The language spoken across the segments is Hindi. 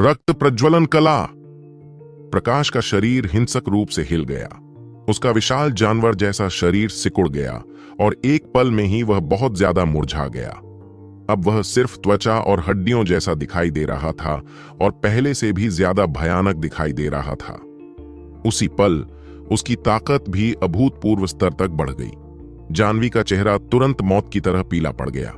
रक्त प्रज्वलन कला। प्रकाश का शरीर हिंसक रूप से हिल गया। उसका विशाल जानवर जैसा शरीर सिकुड़ गया और एक पल में ही वह बहुत ज्यादा मुरझा गया। अब वह सिर्फ त्वचा और हड्डियों जैसा दिखाई दे रहा था और पहले से भी ज्यादा भयानक दिखाई दे रहा था। उसी पल उसकी ताकत भी अभूतपूर्व स्तर तक बढ़ गई। जानवी का चेहरा तुरंत मौत की तरह पीला पड़ गया।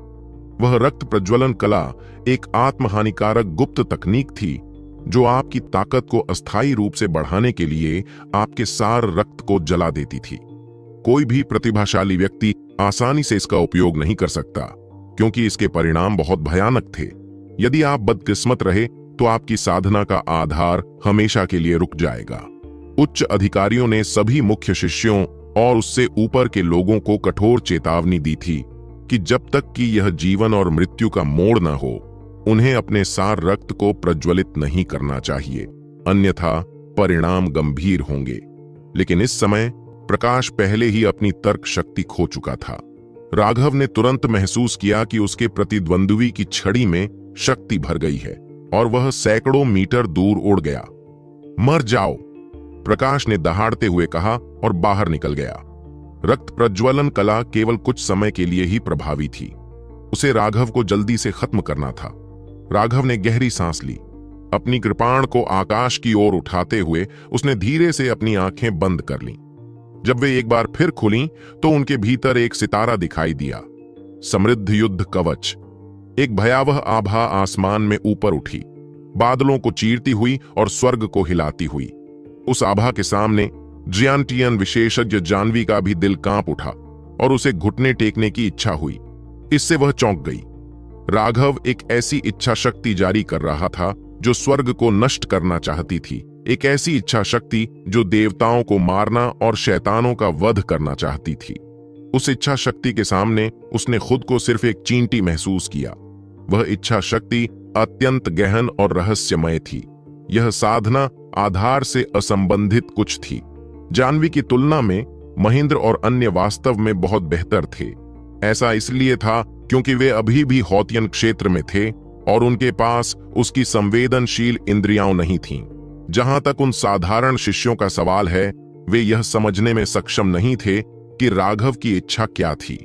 वह रक्त प्रज्वलन कला एक आत्महानिकारक गुप्त तकनीक थी जो आपकी ताकत को अस्थायी रूप से बढ़ाने के लिए आपके सार रक्त को जला देती थी। कोई भी प्रतिभाशाली व्यक्ति आसानी से इसका उपयोग नहीं कर सकता क्योंकि इसके परिणाम बहुत भयानक थे। यदि आप बदकिस्मत रहे तो आपकी साधना का आधार हमेशा के लिए रुक जाएगा। उच्च अधिकारियों ने सभी मुख्य शिष्यों और उससे ऊपर के लोगों को कठोर चेतावनी दी थी कि जब तक कि यह जीवन और मृत्यु का मोड़ न हो, उन्हें अपने सार रक्त को प्रज्वलित नहीं करना चाहिए, अन्यथा परिणाम गंभीर होंगे। लेकिन इस समय प्रकाश पहले ही अपनी तर्क शक्ति खो चुका था। राघव ने तुरंत महसूस किया कि उसके प्रतिद्वंद्वी की छड़ी में शक्ति भर गई है और वह सैकड़ों मीटर दूर उड़ गया। मर जाओ, प्रकाश ने दहाड़ते हुए कहा और बाहर निकल गया। रक्त प्रज्वलन कला केवल कुछ समय के लिए ही प्रभावी थी। उसे राघव को जल्दी से खत्म करना था। राघव ने गहरी सांस ली। अपनी कृपाण को आकाश की ओर उठाते हुए उसने धीरे से अपनी आंखें बंद कर लीं। जब वे एक बार फिर खुलीं तो उनके भीतर एक सितारा दिखाई दिया, समृद्ध युद्ध कवच। एक भयावह आभा आसमान में ऊपर उठी, बादलों को चीरती हुई और स्वर्ग को हिलाती हुई। उस आभा के सामने जियांटियन विशेषज्ञ जानवी का भी दिल कांप उठा और उसे घुटने टेकने की इच्छा हुई। इससे वह चौंक गई। राघव एक ऐसी इच्छा शक्ति जारी कर रहा था जो स्वर्ग को नष्ट करना चाहती थी, एक ऐसी इच्छा शक्ति जो देवताओं को मारना और शैतानों का वध करना चाहती थी। उस इच्छा शक्ति के सामने उसने खुद को सिर्फ एक चींटी महसूस किया। वह इच्छा शक्ति अत्यंत गहन और रहस्यमय थी। यह साधना आधार से असंबंधित कुछ थी। जानवी की तुलना में महेंद्र और अन्य वास्तव में बहुत बेहतर थे। ऐसा इसलिए था क्योंकि वे अभी भी हौतियन क्षेत्र में थे और उनके पास उसकी संवेदनशील इंद्रियां नहीं थीं। जहां तक उन साधारण शिष्यों का सवाल है, वे यह समझने में सक्षम नहीं थे कि राघव की इच्छा क्या थी।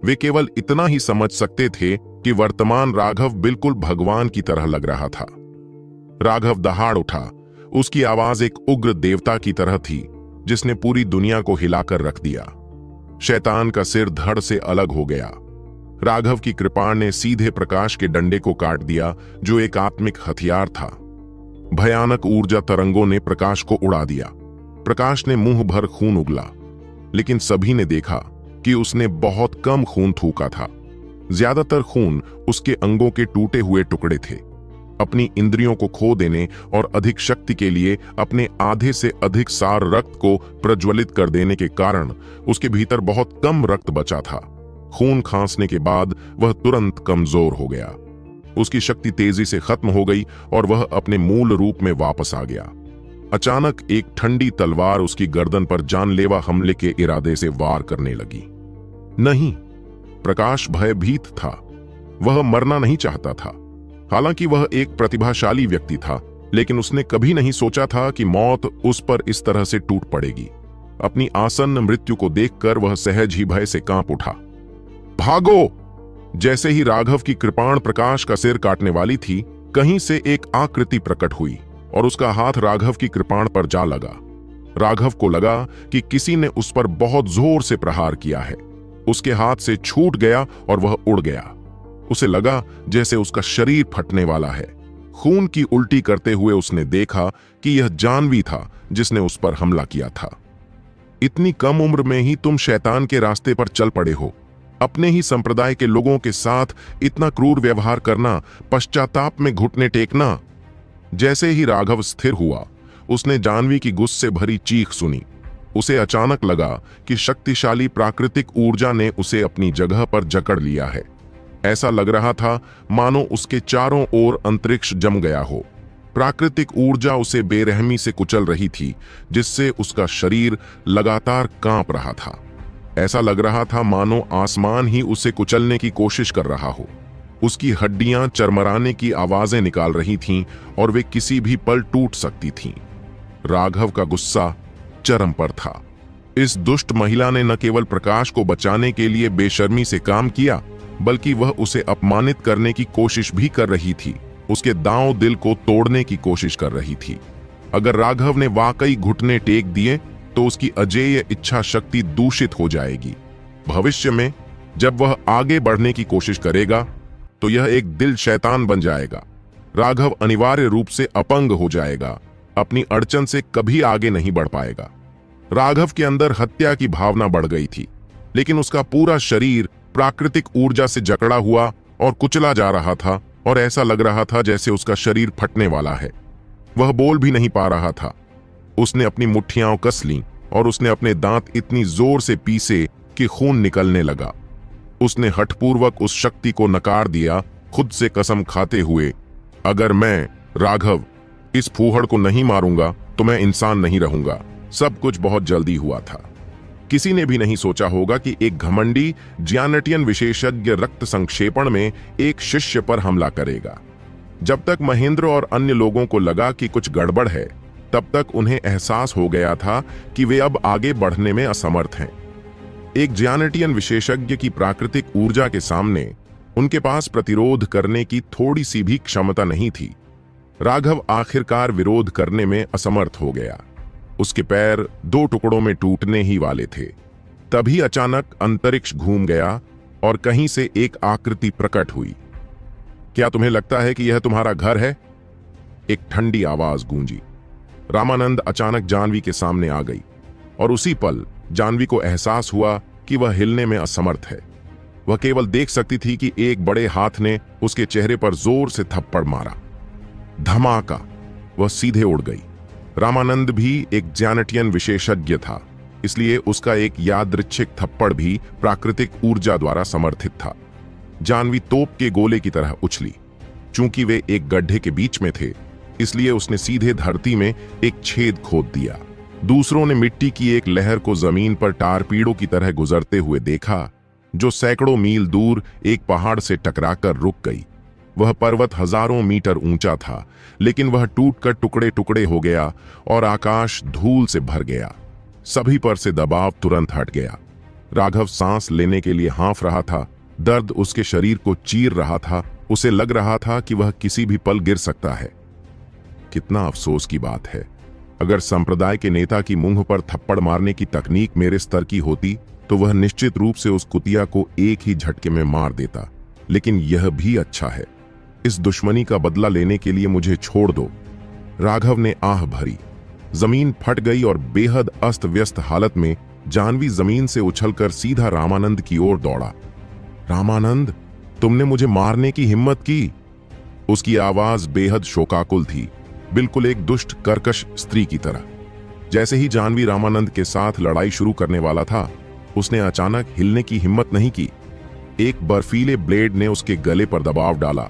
वे केवल इतना ही समझ सकते थे कि वर्तमान राघव बिल्कुल भगवान की तरह लग रहा था। राघव दहाड़ उठा। उसकी आवाज एक उग्र देवता की तरह थी जिसने पूरी दुनिया को हिलाकर रख दिया। शैतान का सिर धड़ से अलग हो गया। राघव की कृपाण ने सीधे प्रकाश के डंडे को काट दिया जो एक आत्मिक हथियार था। भयानक ऊर्जा तरंगों ने प्रकाश को उड़ा दिया। प्रकाश ने मुंह भर खून उगला, लेकिन सभी ने देखा कि उसने बहुत कम खून थूका था। ज्यादातर खून उसके अंगों के टूटे हुए टुकड़े थे। अपनी इंद्रियों को खो देने और अधिक शक्ति के लिए अपने आधे से अधिक सार रक्त को प्रज्वलित कर देने के कारण उसके भीतर बहुत कम रक्त बचा था। खून खांसने के बाद वह तुरंत कमजोर हो गया। उसकी शक्ति तेजी से खत्म हो गई और वह अपने मूल रूप में वापस आ गया। अचानक एक ठंडी तलवार उसकी गर्दन पर जानलेवा हमले के इरादे से वार करने लगी। नहीं, प्रकाश भयभीत था। वह मरना नहीं चाहता था। हालांकि वह एक प्रतिभाशाली व्यक्ति था, लेकिन उसने कभी नहीं सोचा था कि मौत उस पर इस तरह से टूट पड़ेगी। अपनी आसन्न मृत्यु को देखकर वह सहज ही भय से कांप उठा। भागो! जैसे ही राघव की कृपाण प्रकाश का सिर काटने वाली थी, कहीं से एक आकृति प्रकट हुई और उसका हाथ राघव की कृपाण पर जा लगा। राघव को लगा कि किसी ने उस पर बहुत जोर से प्रहार किया है। उसके हाथ से छूट गया और वह उड़ गया। उसे लगा जैसे उसका शरीर फटने वाला है। खून की उल्टी करते हुए उसने देखा कि यह जानवी था जिसने उस पर हमला किया था। इतनी कम उम्र में ही तुम शैतान के रास्ते पर चल पड़े हो। अपने ही संप्रदाय के लोगों के साथ इतना क्रूर व्यवहार करना, पश्चाताप में घुटने टेकना। जैसे ही राघव स्थिर हुआ, उसने जानवी की गुस्से भरी चीख सुनी। उसे अचानक लगा कि शक्तिशाली प्राकृतिक ऊर्जा ने उसे अपनी जगह पर जकड़ लिया है। ऐसा लग रहा था मानो उसके चारों ओर अंतरिक्ष जम गया हो। प्राकृतिक ऊर्जा उसे बेरहमी से कुचल रही थी, जिससे उसका शरीर लगातार कांप रहा था। ऐसा लग रहा था मानो आसमान ही उसे कुचलने की कोशिश कर रहा हो। उसकी हड्डियां चरमराने की आवाजें निकाल रही थीं और वे किसी भी पल टूट सकती थीं। राघव का गुस्सा चरम पर था। इस दुष्ट महिला ने न केवल प्रकाश को बचाने के लिए बेशर्मी से काम किया, बल्कि वह उसे अपमानित करने की कोशिश भी कर रही थी, उसके दांव दिल को तोड़ने की कोशिश कर रही थी। अगर राघव ने वाकई घुटने टेक दिए तो उसकी अजेय इच्छा शक्ति दूषित हो जाएगी। भविष्य में जब वह आगे बढ़ने की कोशिश करेगा तो यह एक दिल शैतान बन जाएगा। राघव अनिवार्य रूप से अपंग हो जाएगा, अपनी अड़चन से कभी आगे नहीं बढ़ पाएगा। राघव के अंदर हत्या की भावना बढ़ गई थी, लेकिन उसका पूरा शरीर प्राकृतिक ऊर्जा से जकड़ा हुआ और कुचला जा रहा था और ऐसा लग रहा था जैसे उसका शरीर फटने वाला है। वह बोल भी नहीं पा रहा था। उसने अपनी मुट्ठियां कस लीं और उसने अपने दांत इतनी जोर से पीसे कि खून निकलने लगा। उसने हठपूर्वक उस शक्ति को नकार दिया, खुद से कसम खाते हुए, अगर मैं राघव इस फूहड़ को नहीं मारूंगा तो मैं इंसान नहीं रहूंगा। सब कुछ बहुत जल्दी हुआ था। किसी ने भी नहीं सोचा होगा कि एक घमंडी ज्यानेटियन विशेषज्ञ रक्त संक्षेपण में एक शिष्य पर हमला करेगा। जब तक महेंद्र और अन्य लोगों को लगा कि कुछ गड़बड़ है, तब तक उन्हें एहसास हो गया था कि वे अब आगे बढ़ने में असमर्थ हैं। एक ज्यानेटियन विशेषज्ञ की प्राकृतिक ऊर्जा के सामने उनके पास प्रतिरोध करने की थोड़ी सी भी क्षमता नहीं थी। राघव आखिरकार विरोध करने में असमर्थ हो गया। उसके पैर दो टुकड़ों में टूटने ही वाले थे। तभी अचानक अंतरिक्ष घूम गया और कहीं से एक आकृति प्रकट हुई। क्या तुम्हें लगता है कि यह तुम्हारा घर है? एक ठंडी आवाज गूंजी। रामानंद अचानक जानवी के सामने आ गई और उसी पल जानवी को एहसास हुआ कि वह हिलने में असमर्थ है। वह केवल देख सकती थी कि एक बड़े हाथ ने उसके चेहरे पर जोर से थप्पड़ मारा। धमाका! वह सीधे उड़ गई। रामानंद भी एक ज्यानेटियन विशेषज्ञ था, इसलिए उसका एक यादृच्छिक थप्पड़ भी प्राकृतिक ऊर्जा द्वारा समर्थित था। जानवी तोप के गोले की तरह उछली। चूंकि वे एक गड्ढे के बीच में थे, इसलिए उसने सीधे धरती में एक छेद खोद दिया। दूसरों ने मिट्टी की एक लहर को जमीन पर टारपीड़ों की तरह गुजरते हुए देखा, जो सैकड़ों मील दूर एक पहाड़ से टकराकर रुक गई। वह पर्वत हजारों मीटर ऊंचा था, लेकिन वह टूटकर टुकड़े टुकड़े हो गया और आकाश धूल से भर गया। सभी पर से दबाव तुरंत हट गया। राघव सांस लेने के लिए हाँफ रहा था। दर्द उसके शरीर को चीर रहा था। उसे लग रहा था कि वह किसी भी पल गिर सकता है। कितना अफसोस की बात है। अगर संप्रदाय के नेता की मुंह पर थप्पड़ मारने की तकनीक मेरे स्तर की होती तो वह निश्चित रूप से उस कुतिया को एक ही झटके में मार देता। लेकिन यह भी अच्छा है। इस दुश्मनी का बदला लेने के लिए मुझे छोड़ दो। राघव ने आह भरी। जमीन फट गई और बेहद अस्त व्यस्त हालत में जानवी जमीन से उछलकर सीधा रामानंद की ओर दौड़ा। रामानंद, तुमने मुझे मारने की हिम्मत की। उसकी आवाज बेहद शोकाकुल थी, बिल्कुल एक दुष्ट कर्कश स्त्री की तरह। जैसे ही जानवी रामानंद के साथ लड़ाई शुरू करने वाला था, उसने अचानक हिलने की हिम्मत नहीं की। एक बर्फीले ब्लेड ने उसके गले पर दबाव डाला।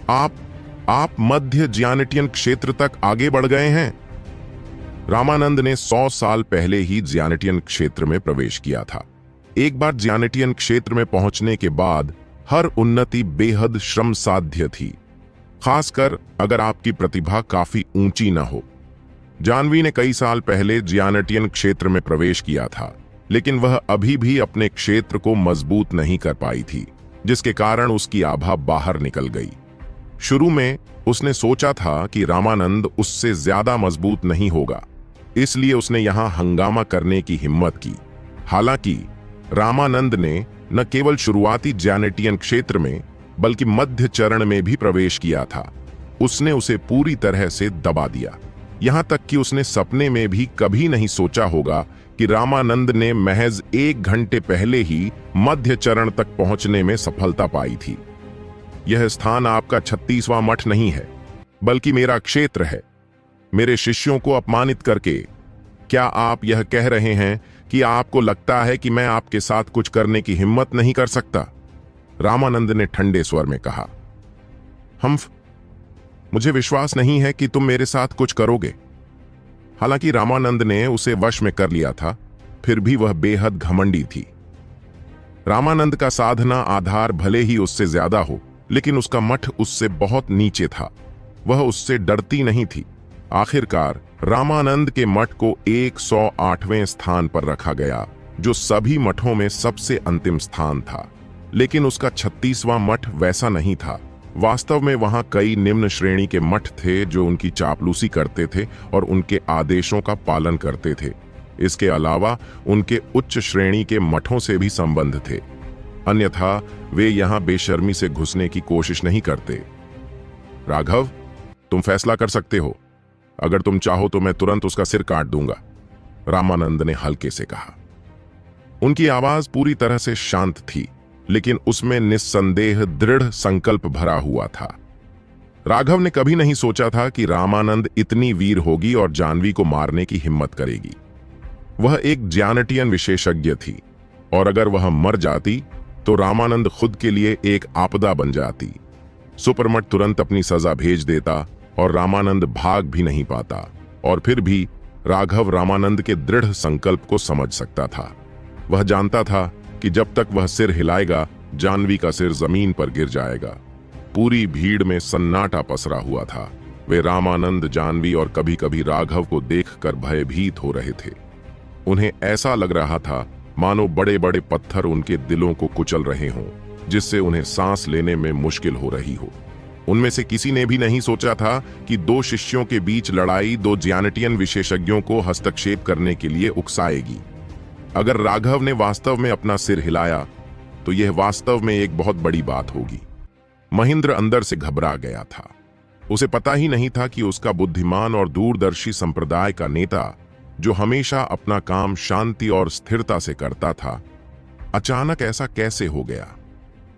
आप मध्य ज्यानेटियन क्षेत्र तक आगे बढ़ गए हैं। रामानंद ने 100 साल पहले ही ज्यानेटियन क्षेत्र में प्रवेश किया था। एक बार ज्यानेटियन क्षेत्र में पहुंचने के बाद हर उन्नति बेहद श्रम साध्य थी, खासकर अगर आपकी प्रतिभा काफी ऊंची न हो। जानवी ने कई साल पहले ज्यानेटियन क्षेत्र में प्रवेश किया था, लेकिन वह अभी भी अपने क्षेत्र को मजबूत नहीं कर पाई थी, जिसके कारण उसकी आभा बाहर निकल गई। शुरू में उसने सोचा था कि रामानंद उससे ज्यादा मजबूत नहीं होगा, इसलिए उसने यहां हंगामा करने की हिम्मत की। हालांकि रामानंद ने न केवल शुरुआती ज्यानेटियन क्षेत्र में बल्कि मध्य चरण में भी प्रवेश किया था। उसने उसे पूरी तरह से दबा दिया, यहां तक कि उसने सपने में भी कभी नहीं सोचा होगा कि रामानंद ने महज 1 घंटे पहले ही मध्य चरण तक पहुंचने में सफलता पाई थी। यह स्थान आपका 36वां मठ नहीं है, बल्कि मेरा क्षेत्र है। मेरे शिष्यों को अपमानित करके क्या आप यह कह रहे हैं कि आपको लगता है कि मैं आपके साथ कुछ करने की हिम्मत नहीं कर सकता? रामानंद ने ठंडे स्वर में कहा। मुझे विश्वास नहीं है कि तुम मेरे साथ कुछ करोगे। हालांकि रामानंद ने उसे वश में कर लिया था, फिर भी वह बेहद घमंडी थी। रामानंद का साधना आधार भले ही उससे ज्यादा हो, लेकिन उसका मठ उससे बहुत नीचे था। वह उससे डरती नहीं थी। आखिरकार रामानंद के मठ को 108वें स्थान पर रखा गया, जो सभी मठों में सबसे अंतिम स्थान था। लेकिन उसका 36वां मठ वैसा नहीं था। वास्तव में वहां कई निम्न श्रेणी के मठ थे जो उनकी चापलूसी करते थे और उनके आदेशों का पालन करते थे। इसके अलावा उनके उच्च श्रेणी के मठों से भी संबंध थे, अन्यथा वे यहां बेशर्मी से घुसने की कोशिश नहीं करते। राघव, तुम फैसला कर सकते हो। अगर तुम चाहो तो मैं तुरंत उसका सिर काट दूंगा, रामानंद ने हल्के से कहा। उनकी आवाज पूरी तरह से शांत थी, लेकिन उसमें निस्संदेह दृढ़ संकल्प भरा हुआ था। राघव ने कभी नहीं सोचा था कि रामानंद इतनी वीर होगी और जानवी को मारने की हिम्मत करेगी। वह एक ज्यानटियन विशेषज्ञ थी, और अगर वह मर जाती तो रामानंद खुद के लिए एक आपदा बन जाती। सुपरमट तुरंत अपनी सजा भेज देता और रामानंद भाग भी नहीं पाता। और फिर भी राघव रामानंद के दृढ़ संकल्प को समझ सकता था। वह जानता था कि जब तक वह सिर हिलाएगा, जानवी का सिर जमीन पर गिर जाएगा। पूरी भीड़ में सन्नाटा पसरा हुआ था। वे रामानंद, जानवी और कभी कभी राघव को देखकर भयभीत हो रहे थे। उन्हें ऐसा लग रहा था मानो बड़े बड़े पत्थर उनके दिलों को कुचल रहे हों, जिससे उन्हें सांस लेने में मुश्किल हो रही हो। उनमें से किसी ने भी नहीं सोचा था कि दो शिष्यों के बीच लड़ाई दो ज्यानटियन विशेषज्ञों को हस्तक्षेप करने के लिए उकसाएगी। अगर राघव ने वास्तव में अपना सिर हिलाया तो यह वास्तव में एक बहुत बड़ी बात होगी। महेंद्र अंदर से घबरा गया था। उसे पता ही नहीं था कि उसका बुद्धिमान और दूरदर्शी संप्रदाय का नेता, जो हमेशा अपना काम शांति और स्थिरता से करता था, अचानक ऐसा कैसे हो गया।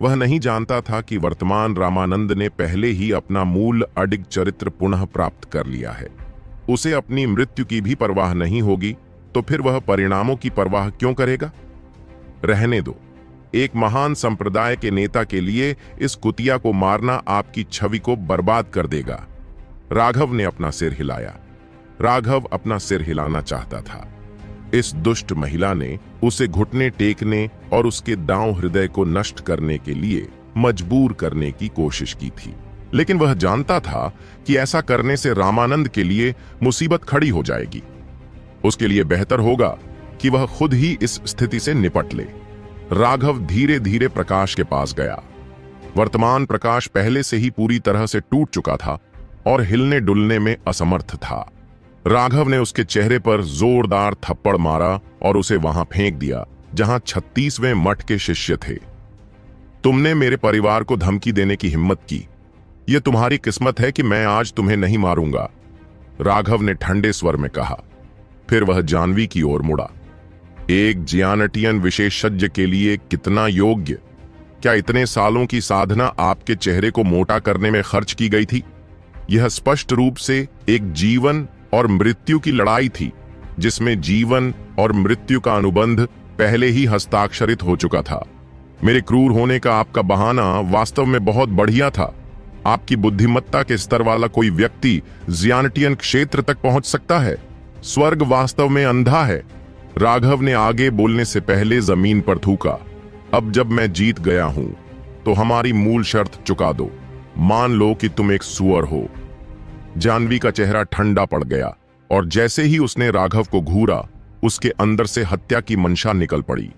वह नहीं जानता था कि वर्तमान रामानंद ने पहले ही अपना मूल अडिग चरित्र पुनः प्राप्त कर लिया है। उसे अपनी मृत्यु की भी परवाह नहीं होगी, तो फिर वह परिणामों की परवाह क्यों करेगा? रहने दो। एक महान संप्रदाय के नेता के लिए इस कुतिया को मारना आपकी छवि को बर्बाद कर देगा। राघव ने अपना सिर हिलाया। राघव अपना सिर हिलाना चाहता था। इस दुष्ट महिला ने उसे घुटने टेकने और उसके दांव हृदय को नष्ट करने के लिए मजबूर करने की कोशिश की थी। लेकिन वह जानता था कि ऐसा करने से रामानंद के लिए मुसीबत खड़ी हो जाएगी। उसके लिए बेहतर होगा कि वह खुद ही इस स्थिति से निपट ले। राघव धीरे धीरे प्रकाश के पास गया। वर्तमान प्रकाश पहले से ही पूरी तरह से टूट चुका था और हिलने डुलने में असमर्थ था। राघव ने उसके चेहरे पर जोरदार थप्पड़ मारा और उसे वहां फेंक दिया जहां 36वें मठ के शिष्य थे। तुमने मेरे परिवार को धमकी देने की हिम्मत की। यह तुम्हारी किस्मत है कि मैं आज तुम्हें नहीं मारूंगा, राघव ने ठंडे स्वर में कहा। फिर वह जानवी की ओर मुड़ा। एक जियानटियन विशेषज्ञ के लिए कितना योग्य? क्या इतने सालों की साधना आपके चेहरे को मोटा करने में खर्च की गई थी? यह स्पष्ट रूप से एक जीवन और मृत्यु की लड़ाई थी, जिसमें जीवन और मृत्यु का अनुबंध पहले ही हस्ताक्षरित हो चुका था। मेरे क्रूर होने का आपका बहाना वास्तव में बहुत बढ़िया था। आपकी बुद्धिमत्ता के स्तर वाला कोई व्यक्ति जियानटियन क्षेत्र तक पहुंच सकता है। स्वर्ग वास्तव में अंधा है। राघव ने आगे बोलने से पहले जमीन पर थूका। अब जब मैं जीत गया हूं तो हमारी मूल शर्त चुका दो। मान लो कि तुम एक सुअर हो। जानवी का चेहरा ठंडा पड़ गया और जैसे ही उसने राघव को घूरा, उसके अंदर से हत्या की मंशा निकल पड़ी।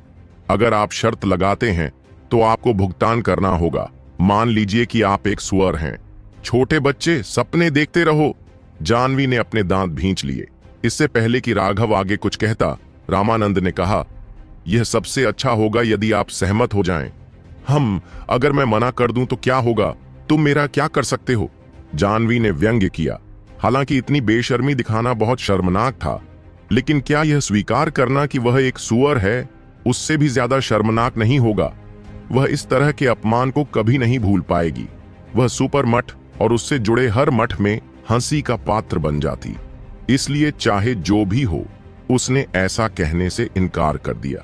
अगर आप शर्त लगाते हैं तो आपको भुगतान करना होगा। मान लीजिए कि आप एक सुअर हैं। छोटे बच्चे, सपने देखते रहो। जानवी ने अपने दांत भींच लिए। इससे पहले कि राघव आगे कुछ कहता, रामानंद ने कहा, यह सबसे अच्छा होगा यदि आप सहमत हो जाएं। अगर मैं मना कर दूं तो क्या होगा? तुम मेरा क्या कर सकते हो? जानवी ने व्यंग्य किया। हालांकि इतनी बेशर्मी दिखाना बहुत शर्मनाक था, लेकिन क्या यह स्वीकार करना कि वह एक सुअर है उससे भी ज्यादा शर्मनाक नहीं होगा? वह इस तरह के अपमान को कभी नहीं भूल पाएगी। वह सुपर मठ और उससे जुड़े हर मठ में हंसी का पात्र बन जाती। इसलिए चाहे जो भी हो, उसने ऐसा कहने से इनकार कर दिया।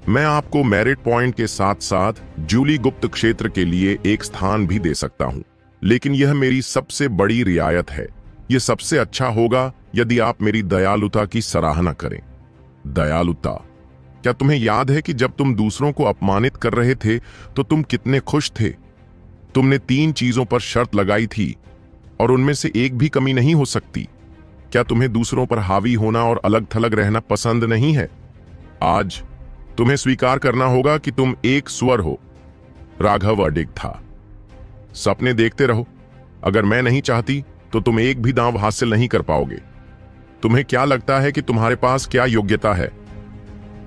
मैं आपको मेरिट पॉइंट के साथ साथ जूली गुप्त क्षेत्र के लिए एक स्थान भी दे सकता हूं, लेकिन यह मेरी सबसे बड़ी रियायत है। यह सबसे अच्छा होगा यदि आप मेरी दयालुता की सराहना करें। दयालुता? क्या तुम्हें याद है कि जब तुम दूसरों को अपमानित कर रहे थे तो तुम कितने खुश थे? तुमने 3 चीजों पर शर्त लगाई थी और उनमें से एक भी कमी नहीं हो सकती। क्या तुम्हें दूसरों पर हावी होना और अलग थलग रहना पसंद नहीं है? आज तुम्हें स्वीकार करना होगा कि तुम एक सुअर हो। राघव अडिग था। सपने देखते रहो, अगर मैं नहीं चाहती तो तुम एक भी दांव हासिल नहीं कर पाओगे। तुम्हें क्या लगता है कि तुम्हारे पास क्या योग्यता है?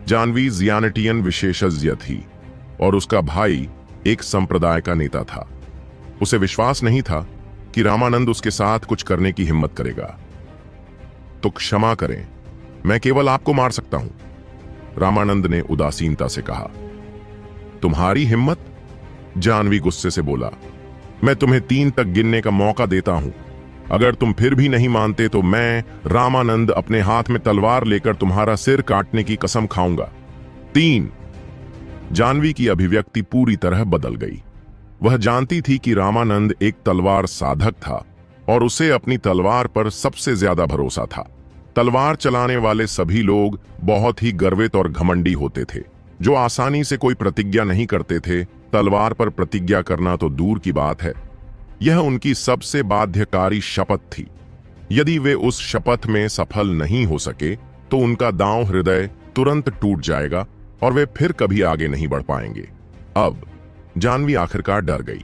जानवी जियानिटियन विशेषज्ञ थी और उसका भाई एक संप्रदाय का नेता था। उसे विश्वास नहीं था कि रामानंद उसके साथ कुछ करने की हिम्मत करेगा। तो क्षमा करें, मैं केवल आपको मार सकता हूं, रामानंद ने उदासीनता से कहा। तुम्हारी हिम्मत? जानवी गुस्से से बोला। मैं तुम्हें 3 तक गिनने का मौका देता हूं। अगर तुम फिर भी नहीं मानते तो मैं रामानंद अपने हाथ में तलवार लेकर तुम्हारा सिर काटने की कसम खाऊंगा। 3। जानवी की अभिव्यक्ति पूरी तरह बदल गई। वह जानती थी कि रामानंद एक तलवार साधक था और उसे अपनी तलवार पर सबसे ज्यादा भरोसा था। तलवार चलाने वाले सभी लोग बहुत ही गर्वित और घमंडी होते थे, जो आसानी से कोई प्रतिज्ञा नहीं करते थे। तलवार पर प्रतिज्ञा करना तो दूर की बात है, यह उनकी सबसे बाध्यकारी शपथ थी। यदि वे उस शपथ में सफल नहीं हो सके तो उनका दांव हृदय तुरंत टूट जाएगा और वे फिर कभी आगे नहीं बढ़ पाएंगे। अब जानवी आखिरकार डर गई।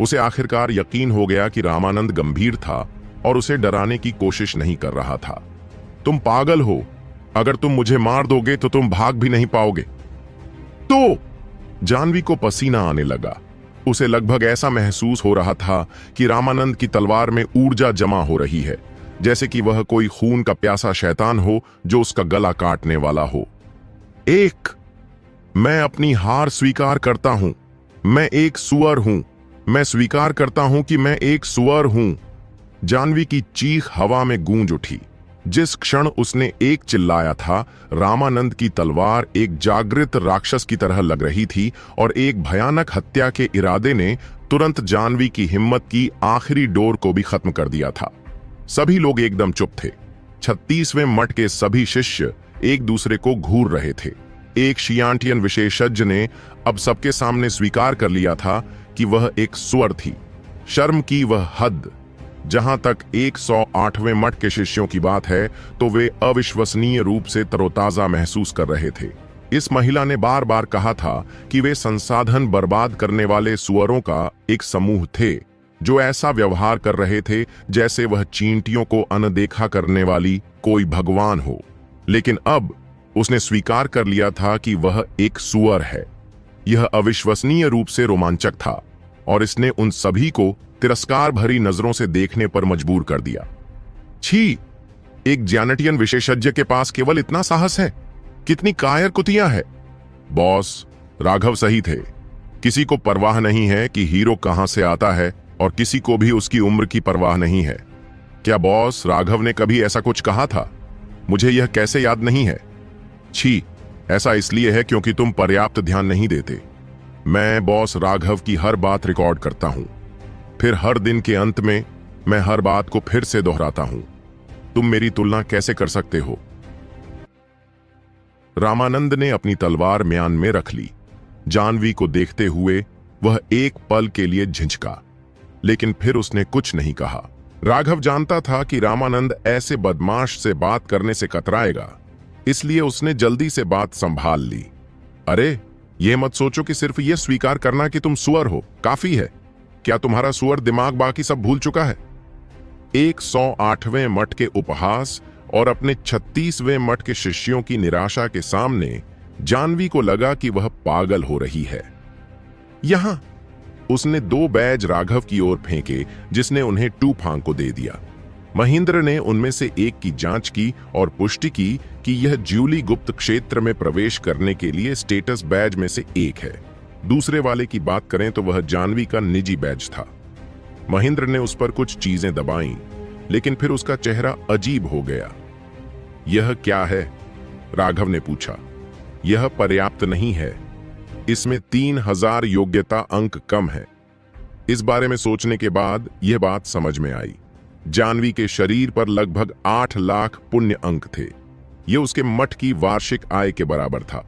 उसे आखिरकार यकीन हो गया कि रामानंद गंभीर था और उसे डराने की कोशिश नहीं कर रहा था। तुम पागल हो, अगर तुम मुझे मार दोगे तो तुम भाग भी नहीं पाओगे। तो जानवी को पसीना आने लगा। उसे लगभग ऐसा महसूस हो रहा था कि रामानंद की तलवार में ऊर्जा जमा हो रही है, जैसे कि वह कोई खून का प्यासा शैतान हो जो उसका गला काटने वाला हो। मैं अपनी हार स्वीकार करता हूं। मैं एक सुअर हूं। मैं स्वीकार करता हूं कि मैं एक सुअर हूं। जानवी की चीख हवा में गूंज उठी। जिस क्षण उसने एक चिल्लाया था, रामानंद की तलवार एक जागृत राक्षस की तरह लग रही थी और एक भयानक हत्या के इरादे ने तुरंत जानवी की हिम्मत की आखिरी डोर को भी खत्म कर दिया था। सभी लोग एकदम चुप थे। 36वें मठ के सभी शिष्य एक दूसरे को घूर रहे थे। एक शियांटियन विशेषज्ञ ने अब सबके सामने स्वीकार कर लिया था कि वह एक सुअर थी। शर्म की वह हद। जहां तक 108वें मठ के शिष्यों की बात है तो वे अविश्वसनीय रूप से तरोताजा महसूस कर रहे थे। इस महिला ने बार बार कहा था कि वे संसाधन बर्बाद करने वाले सुअरों का एक समूह थे, जो ऐसा व्यवहार कर रहे थे जैसे वह चींटियों को अनदेखा करने वाली कोई भगवान हो। लेकिन अब उसने स्वीकार कर लिया था कि वह एक सुअर है। यह अविश्वसनीय रूप से रोमांचक था और इसने उन सभी को तिरस्कार भरी नजरों से देखने पर मजबूर कर दिया। छी, एक ज्यानिटियन विशेषज्ञ के पास केवल इतना साहस है? कितनी कायर कुतिया है। बॉस, राघव सही थे। किसी को परवाह नहीं है कि हीरो कहां से आता है और किसी को भी उसकी उम्र की परवाह नहीं है। क्या बॉस राघव ने कभी ऐसा कुछ कहा था? मुझे यह कैसे याद नहीं है। छी, ऐसा इसलिए है क्योंकि तुम पर्याप्त ध्यान नहीं देते। मैं बॉस राघव की हर बात रिकॉर्ड करता हूं, फिर हर दिन के अंत में मैं हर बात को फिर से दोहराता हूं। तुम मेरी तुलना कैसे कर सकते हो? रामानंद ने अपनी तलवार म्यान में रख ली। जानवी को देखते हुए वह एक पल के लिए झिझका, लेकिन फिर उसने कुछ नहीं कहा। राघव जानता था कि रामानंद ऐसे बदमाश से बात करने से कतराएगा, इसलिए उसने जल्दी से बात संभाल ली। अरे, यह मत सोचो कि सिर्फ यह स्वीकार करना कि तुम सुअर हो काफी है। क्या तुम्हारा सुअर दिमाग बाकी सब भूल चुका है? 108वें मठ के उपहास और अपने 36वें मठ के शिष्यों की निराशा के सामने जानवी को लगा कि वह पागल हो रही है। यहां उसने 2 बैज राघव की ओर फेंके, जिसने उन्हें टूफांग को दे दिया। महेंद्र ने उनमें से एक की जांच की और पुष्टि की कि यह ज्यूली गुप्त क्षेत्र में प्रवेश करने के लिए स्टेटस बैज में से एक है। दूसरे वाले की बात करें तो वह जानवी का निजी बैज था। महेंद्र ने उस पर कुछ चीजें दबाईं, लेकिन फिर उसका चेहरा अजीब हो गया। यह क्या है? राघव ने पूछा। यह पर्याप्त नहीं है। इसमें 3000 योग्यता अंक कम है। इस बारे में सोचने के बाद यह बात समझ में आई। जानवी के शरीर पर लगभग 8 लाख पुण्य अंक थे। यह उसके मठ की वार्षिक आय के बराबर था।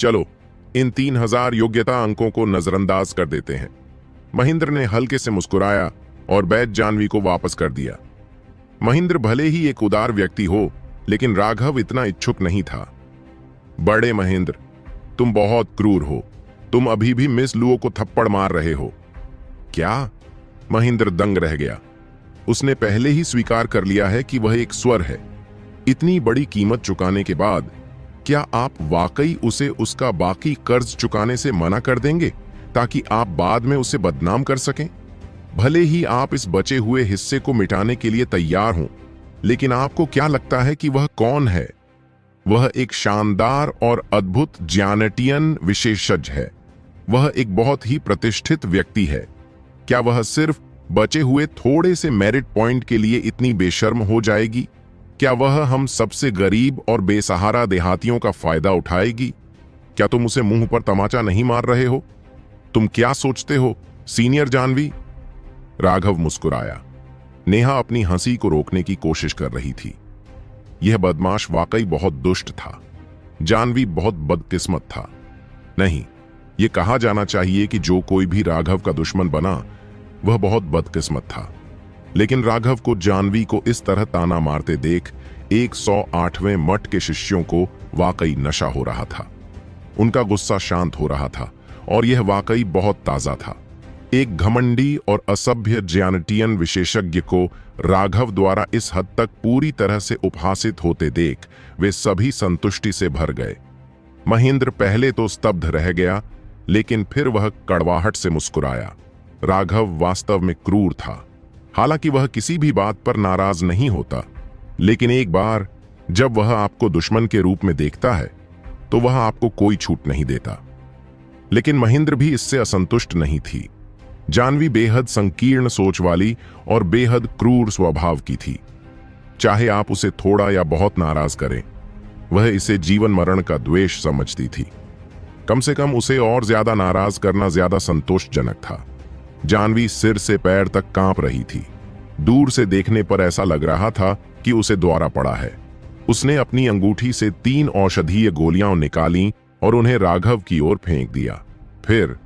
चलो, इन 3000 योग्यता अंकों को नजरअंदाज कर देते हैं। महेंद्र ने हल्के से मुस्कुराया और बैज जानवी को वापस कर दिया। महेंद्र भले ही एक उदार व्यक्ति हो, लेकिन राघव इतना इच्छुक नहीं था। बड़े महेंद्र, तुम बहुत क्रूर हो। तुम अभी भी मिस लुओ को थप्पड़ मार रहे हो। क्या? महेंद्र दंग रह गया। उसने पहले ही स्वीकार कर लिया है कि वह एक स्वर है। इतनी बड़ी कीमत चुकाने के बाद क्या आप वाकई उसे उसका बाकी कर्ज चुकाने से मना कर देंगे ताकि आप बाद में उसे बदनाम कर सकें? भले ही आप इस बचे हुए हिस्से को मिटाने के लिए तैयार हों, लेकिन आपको क्या लगता है कि वह कौन है? वह एक शानदार और अद्भुत ज्यानेटियन विशेषज्ञ है। वह एक बहुत ही प्रतिष्ठित व्यक्ति है। क्या वह सिर्फ बचे हुए थोड़े से मेरिट पॉइंट के लिए इतनी बेशर्म हो जाएगी? क्या वह हम सबसे गरीब और बेसहारा देहातियों का फायदा उठाएगी? क्या तुम उसे मुंह पर तमाचा नहीं मार रहे हो? तुम क्या सोचते हो, सीनियर जानवी? राघव मुस्कुराया। नेहा अपनी हंसी को रोकने की कोशिश कर रही थी। यह बदमाश वाकई बहुत दुष्ट था। जानवी बहुत बदकिस्मत था। नहीं, यह कहा जाना चाहिए कि जो कोई भी राघव का दुश्मन बना वह बहुत बदकिस्मत था। लेकिन राघव को जानवी को इस तरह ताना मारते देख 108वें मठ के शिष्यों को वाकई नशा हो रहा था। उनका गुस्सा शांत हो रहा था और यह वाकई बहुत ताजा था। एक घमंडी और असभ्य ज्यानेटियन विशेषज्ञ को राघव द्वारा इस हद तक पूरी तरह से उपहासित होते देख वे सभी संतुष्टि से भर गए। महेंद्र पहले तो स्तब्ध रह गया, लेकिन फिर वह कड़वाहट से मुस्कुराया। राघव वास्तव में क्रूर था। हालांकि वह किसी भी बात पर नाराज नहीं होता, लेकिन एक बार जब वह आपको दुश्मन के रूप में देखता है तो वह आपको कोई छूट नहीं देता। लेकिन महेंद्र भी इससे असंतुष्ट नहीं थी। जानवी बेहद संकीर्ण सोच वाली और बेहद क्रूर स्वभाव की थी। चाहे आप उसे थोड़ा या बहुत नाराज करें, वह इसे जीवन मरण का द्वेष समझती थी। कम से कम उसे और ज्यादा नाराज करना ज्यादा संतोषजनक था। जानवी सिर से पैर तक कांप रही थी। दूर से देखने पर ऐसा लग रहा था कि उसे द्वारा पड़ा है। उसने अपनी अंगूठी से 3 औषधीय गोलियां निकाली और उन्हें राघव की ओर फेंक दिया। फिर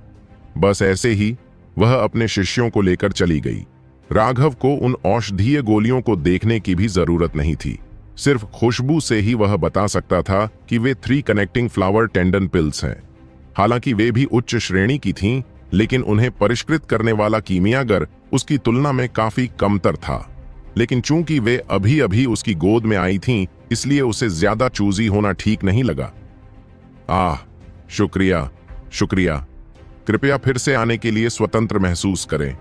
बस ऐसे ही वह अपने शिष्यों को लेकर चली गई। राघव को उन औषधीय गोलियों को देखने की भी जरूरत नहीं थी। सिर्फ खुशबू से ही वह बता सकता था कि वे 3 कनेक्टिंग फ्लावर टेंडन पिल्स हैं। हालांकि वे भी उच्च श्रेणी की थीं, लेकिन उन्हें परिष्कृत करने वाला कीमियागर उसकी तुलना में काफी कमतर था। लेकिन चूंकि वे अभी अभी उसकी गोद में आई थीं, इसलिए उसे ज्यादा चूजी होना ठीक नहीं लगा। आह, शुक्रिया शुक्रिया। कृपया फिर से आने के लिए स्वतंत्र महसूस करें,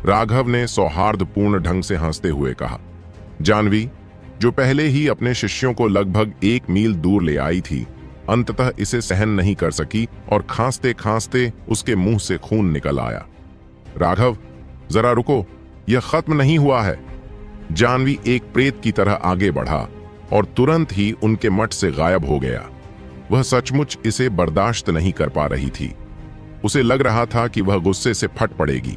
राघव ने सौहार्दपूर्ण ढंग से हंसते हुए कहा। जानवी, जो पहले ही अपने शिष्यों को लगभग 1 मील दूर ले आई थी, अंततः इसे सहन नहीं कर सकी और खांसते खांसते उसके मुंह से खून निकल आया। राघव, जरा रुको, यह खत्म नहीं हुआ है। जानवी एक प्रेत की तरह आगे बढ़ा और तुरंत ही उनके मठ से गायब हो गया। वह सचमुच इसे बर्दाश्त नहीं कर पा रही थी। उसे लग रहा था कि वह गुस्से से फट पड़ेगी।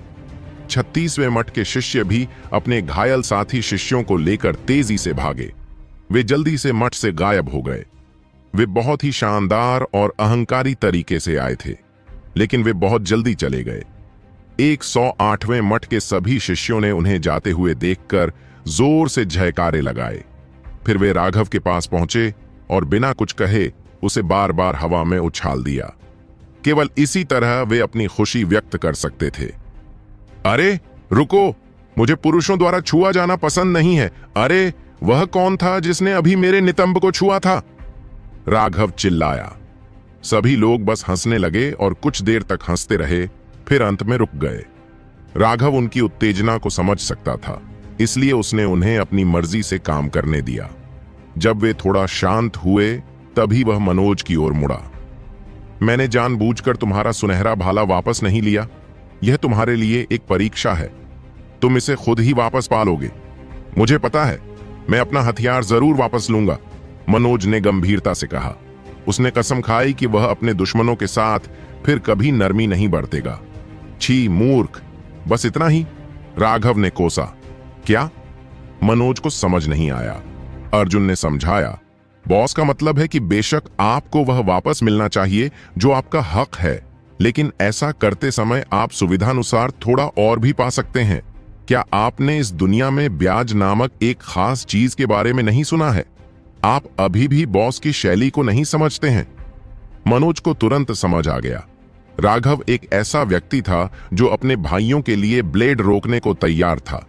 36वें मठ के शिष्य भी अपने घायल साथी शिष्यों को लेकर तेजी से भागे। वे जल्दी से मठ से गायब हो गए। वे बहुत ही शानदार और अहंकारी तरीके से आए थे, लेकिन वे बहुत जल्दी चले गए। 108वें मठ के सभी शिष्यों ने उन्हें जाते हुए देखकर जोर से जयकारे लगाए। फिर वे राघव के पास पहुंचे और बिना कुछ कहे उसे बार बार हवा में उछाल दिया। केवल इसी तरह वे अपनी खुशी व्यक्त कर सकते थे। अरे रुको, मुझे पुरुषों द्वारा छुआ जाना पसंद नहीं है। अरे वह कौन था जिसने अभी मेरे नितंब को छुआ था? राघव चिल्लाया। सभी लोग बस हंसने लगे और कुछ देर तक हंसते रहे, फिर अंत में रुक गए। राघव उनकी उत्तेजना को समझ सकता था, इसलिए उसने उन्हें अपनी मर्जी से काम करने दिया। जब वे थोड़ा शांत हुए, तभी वह मनोज की ओर मुड़ा। मैंने जानबूझकर तुम्हारा सुनहरा भाला वापस नहीं लिया। यह तुम्हारे लिए एक परीक्षा है। तुम इसे खुद ही वापस पालोगे। मुझे पता है, मैं अपना हथियार जरूर वापस लूंगा, मनोज ने गंभीरता से कहा। उसने कसम खाई कि वह अपने दुश्मनों के साथ फिर कभी नरमी नहीं बरतेगा। छी मूर्ख, बस इतना ही? राघव ने कोसा। क्या? मनोज को समझ नहीं आया। अर्जुन ने समझाया, बॉस का मतलब है कि बेशक आपको वह वापस मिलना चाहिए जो आपका हक है, लेकिन ऐसा करते समय आप सुविधानुसार थोड़ा और भी पा सकते हैं। क्या आपने इस दुनिया में ब्याज नामक एक खास चीज के बारे में नहीं सुना है? आप अभी भी बॉस की शैली को नहीं समझते हैं। मनोज को तुरंत समझ आ गया। राघव एक ऐसा व्यक्ति था जो अपने भाइयों के लिए ब्लेड रोकने को तैयार था,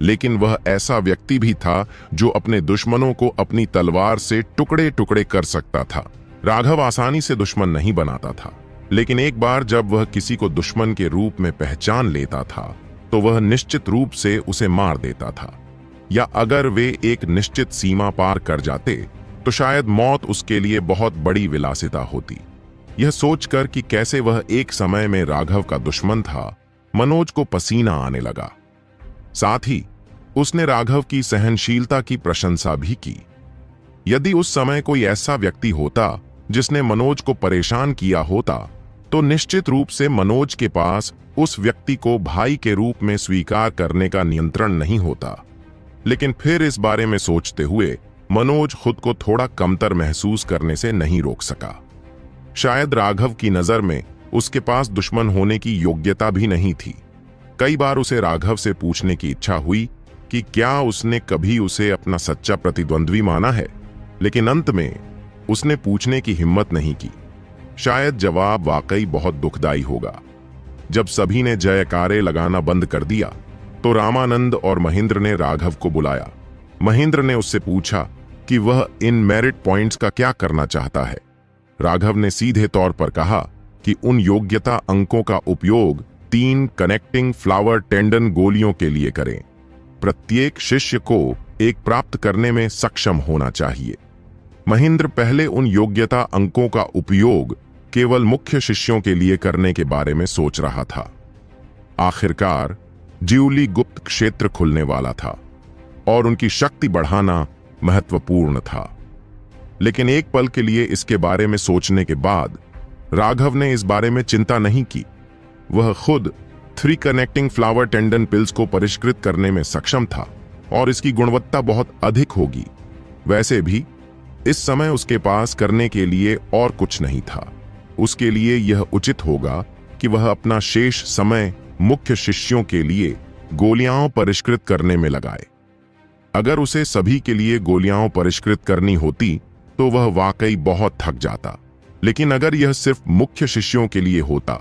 लेकिन वह ऐसा व्यक्ति भी था जो अपने दुश्मनों को अपनी तलवार से टुकड़े टुकड़े कर सकता था। राघव आसानी से दुश्मन नहीं बनाता था, लेकिन एक बार जब वह किसी को दुश्मन के रूप में पहचान लेता था तो वह निश्चित रूप से उसे मार देता था, या अगर वे एक निश्चित सीमा पार कर जाते तो शायद मौत उसके लिए बहुत बड़ी विलासिता होती। यह सोचकर कि कैसे वह एक समय में राघव का दुश्मन था, मनोज को पसीना आने लगा। साथ ही उसने राघव की सहनशीलता की प्रशंसा भी की। यदि उस समय कोई ऐसा व्यक्ति होता जिसने मनोज को परेशान किया होता तो निश्चित रूप से मनोज के पास उस व्यक्ति को भाई के रूप में स्वीकार करने का नियंत्रण नहीं होता। लेकिन फिर इस बारे में सोचते हुए मनोज खुद को थोड़ा कमतर महसूस करने से नहीं रोक सका। शायद राघव की नजर में उसके पास दुश्मन होने की योग्यता भी नहीं थी। कई बार उसे राघव से पूछने की इच्छा हुई कि क्या उसने कभी उसे अपना सच्चा प्रतिद्वंद्वी माना है, लेकिन अंत में उसने पूछने की हिम्मत नहीं की। शायद जवाब वाकई बहुत दुखदाई होगा। जब सभी ने जयकारे लगाना बंद कर दिया तो रामानंद और महेंद्र ने राघव को बुलाया। महेंद्र ने उससे पूछा कि वह इन मेरिट पॉइंट्स का क्या करना चाहता है। राघव ने सीधे तौर पर कहा कि उन योग्यता अंकों का उपयोग 3 कनेक्टिंग फ्लावर टेंडन गोलियों के लिए करें। प्रत्येक शिष्य को एक प्राप्त करने में सक्षम होना चाहिए। महेंद्र पहले उन योग्यता अंकों का उपयोग केवल मुख्य शिष्यों के लिए करने के बारे में सोच रहा था। आखिरकार ज्यूली गुप्त क्षेत्र खुलने वाला था और उनकी शक्ति बढ़ाना महत्वपूर्ण था। लेकिन एक पल के लिए इसके बारे में सोचने के बाद राघव ने इस बारे में चिंता नहीं की। वह खुद 3 कनेक्टिंग फ्लावर टेंडन पिल्स को परिष्कृत करने में सक्षम था और इसकी गुणवत्ता बहुत अधिक होगी। वैसे भी इस समय उसके पास करने के लिए और कुछ नहीं था। उसके लिए यह उचित होगा कि वह अपना शेष समय मुख्य शिष्यों के लिए गोलियां परिष्कृत करने में लगाए। अगर उसे सभी के लिए गोलियां परिष्कृत करनी होती तो वह वाकई बहुत थक जाता, लेकिन अगर यह सिर्फ मुख्य शिष्यों के लिए होता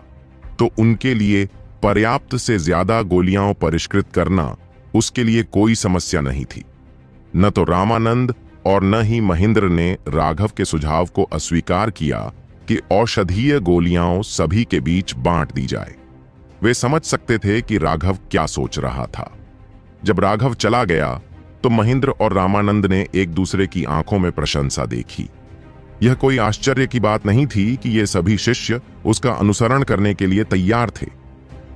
तो उनके लिए पर्याप्त से ज्यादा गोलियां परिष्कृत करना उसके लिए कोई समस्या नहीं थी। न तो रामानंद और न ही महेंद्र ने राघव के सुझाव को अस्वीकार किया कि औषधीय गोलियां सभी के बीच बांट दी जाए। वे समझ सकते थे कि राघव क्या सोच रहा था। जब राघव चला गया तो महेंद्र और रामानंद ने एक दूसरे की आंखों में प्रशंसा देखी। यह कोई आश्चर्य की बात नहीं थी कि ये सभी शिष्य उसका अनुसरण करने के लिए तैयार थे।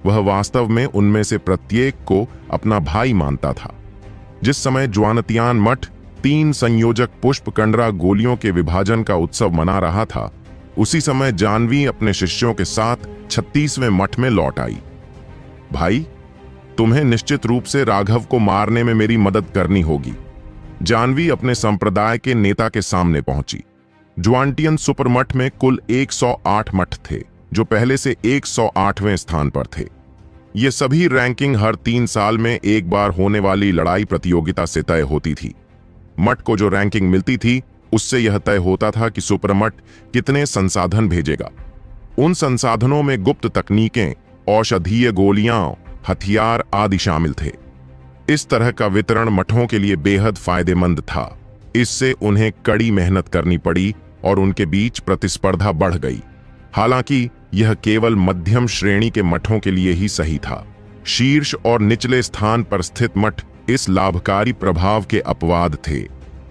वह वास्तव में उनमें से प्रत्येक को अपना भाई मानता था। जिस समय ज्वानतियान मठ 3 संयोजक पुष्प कंडरा गोलियों के विभाजन का उत्सव मना रहा था, उसी समय जानवी अपने शिष्यों के साथ 36वें मठ में लौट आई। भाई, तुम्हें निश्चित रूप से राघव को मारने में मेरी मदद करनी होगी। जानवी अपने संप्रदाय के नेता के सामने पहुंची। ज्वांटियन सुपर मठ में कुल 108 मठ थे, जो पहले से 108वें स्थान पर थे। ये सभी रैंकिंग हर 3 साल में एक बार होने वाली लड़ाई प्रतियोगिता से तय होती थी। मठ को जो रैंकिंग मिलती थी उससे यह तय होता था कि सुपर मठ कितने संसाधन भेजेगा। उन संसाधनों में गुप्त तकनीकें, औषधीय गोलियां, हथियार आदि शामिल थे। इस तरह का वितरण मठों के लिए बेहद फायदेमंद था। इससे उन्हें कड़ी मेहनत करनी पड़ी और उनके बीच प्रतिस्पर्धा बढ़ गई। हालांकि यह केवल मध्यम श्रेणी के मठों के लिए ही सही था। शीर्ष और निचले स्थान पर स्थित मठ इस लाभकारी प्रभाव के अपवाद थे।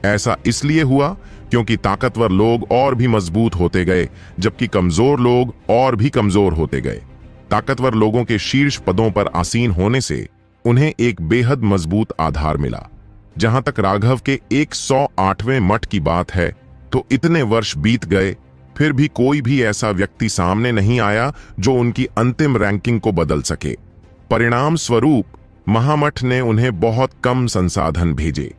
ऐसा इसलिए हुआ क्योंकि ताकतवर लोग और भी मजबूत होते गए, जबकि कमजोर लोग और भी कमजोर होते गए। ताकतवर लोगों के शीर्ष पदों पर आसीन होने से उन्हें एक बेहद मजबूत आधार मिला। जहां तक राघव के 108वें मठ की बात है, तो इतने वर्ष बीत गए, फिर भी कोई भी ऐसा व्यक्ति सामने नहीं आया जो उनकी अंतिम रैंकिंग को बदल सके। परिणाम स्वरूप महामठ ने उन्हें बहुत कम संसाधन भेजे।